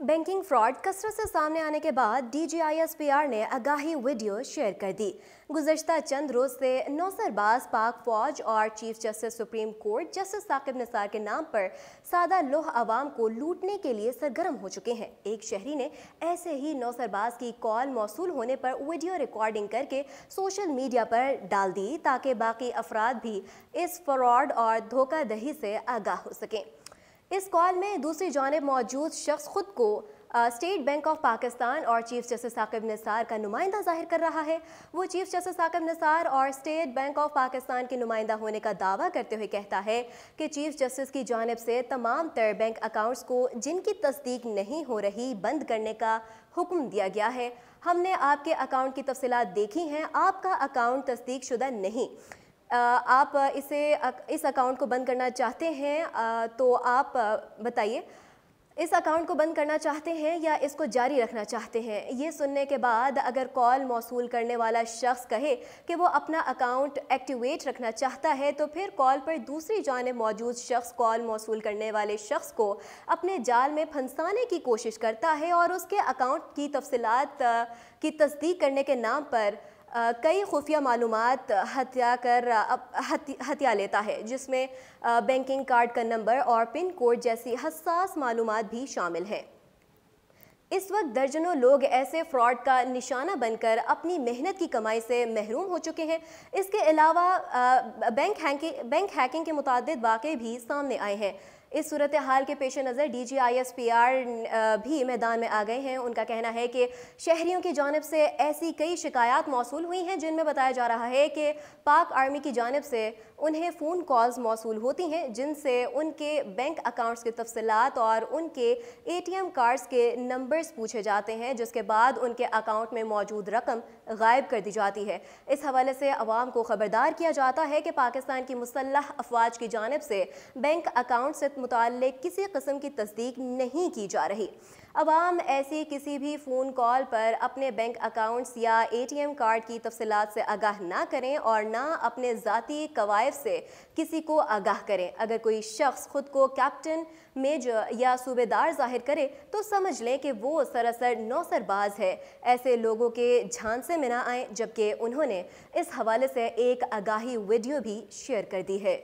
Banking fraud कसरत से सामने आने के बाद DGISPR ने आगाही वीडियो शेयर कर दी। गुज़श्ता चंद रोज से नौसरबाज पाक फौज और chief justice supreme court justice Saqib Nisar के नाम पर सादा लोह आवाम को लूटने के लिए सरगर्म हो चुके हैं। एक शहरी ने ऐसे ही नौसरबाज की कॉल मौसूल होने पर वीडियो रिकॉर्डिंग करके सोशल मीडिया पर डाल दी ताकि बाकी अफराद भी इस फ्रॉड और धोखाधड़ी से आगाह हो सकें। इस कॉल में दूसरी जानिब मौजूद शख्स खुद को स्टेट बैंक ऑफ पाकिस्तान और चीफ जस्टिस साकिब निसार का नुमाइंदा जाहिर कर रहा है। वो चीफ जस्टिस साकिब निसार और स्टेट बैंक ऑफ पाकिस्तान के नुमाइंदा होने का दावा करते हुए कहता है कि चीफ जस्टिस की जानिब से तमाम तर बैंक अकाउंट्स को जिनकी तस्दीक नहीं हो रही बंद करने का हुक्म दिया गया है। हमने आपके अकाउंट की तफसीलात देखी हैं, आपका अकाउंट तस्दीक शुदा नहीं। आप इस अकाउंट को बंद करना चाहते हैं तो आप बताइए, इस अकाउंट को बंद करना चाहते हैं या इसको जारी रखना चाहते हैं। ये सुनने के बाद अगर कॉल मौसूल करने वाला शख्स कहे कि वो अपना अकाउंट एक्टिवेट रखना चाहता है तो फिर कॉल पर दूसरी जानिब मौजूद शख्स कॉल मौसूल करने वाले शख्स को अपने जाल में फंसाने की कोशिश करता है और उसके अकाउंट की तफसीलात की तस्दीक करने के नाम पर कई खुफिया मालूमात हत्या लेता है, जिसमें बैंकिंग कार्ड का नंबर और पिन कोड जैसी हसास मालूमात भी शामिल हैं। इस वक्त दर्जनों लोग ऐसे फ्रॉड का निशाना बनकर अपनी मेहनत की कमाई से महरूम हो चुके हैं। इसके अलावा बैंक हैकिंग के मुतादिद वाक़े भी सामने आए हैं। इस सूरत हाल के पेश नज़र DGISPR भी मैदान में आ गए हैं। उनका कहना है कि शहरियों की जानिब से ऐसी कई शिकायत मौसूल हुई हैं जिनमें बताया जा रहा है कि पाक आर्मी की जानिब से उन्हें फ़ोन कॉल्स मौसूल होती हैं जिनसे उनके बैंक अकाउंट्स की तफसीलात और उनके ATM कार्ड्स के नंबर्स पूछे जाते हैं, जिसके बाद उनके अकाउंट में मौजूद रकम गायब कर दी जाती है। इस हवाले से अवाम को ख़बरदार किया जाता है कि पाकिस्तान की मुसल्लह अफवाज की जानिब से बैंक अकाउंट से मुताल्लिक किसी किस्म की तस्दीक नहीं की जा रही। अवाम ऐसी किसी भी फ़ोन कॉल पर अपने बैंक अकाउंट्स या ATM कार्ड की तफसीलात से आगाह ना करें और ना अपने ज़ाती कवायद से किसी को आगाह करें। अगर कोई शख्स खुद को कैप्टन, मेजर या सूबेदार जाहिर करे तो समझ लें कि वो सरासर नौसरबाज है। ऐसे लोगों के झांसे में ना आएं, जबकि उन्होंने इस हवाले से एक आगाही वीडियो भी शेयर कर दी है।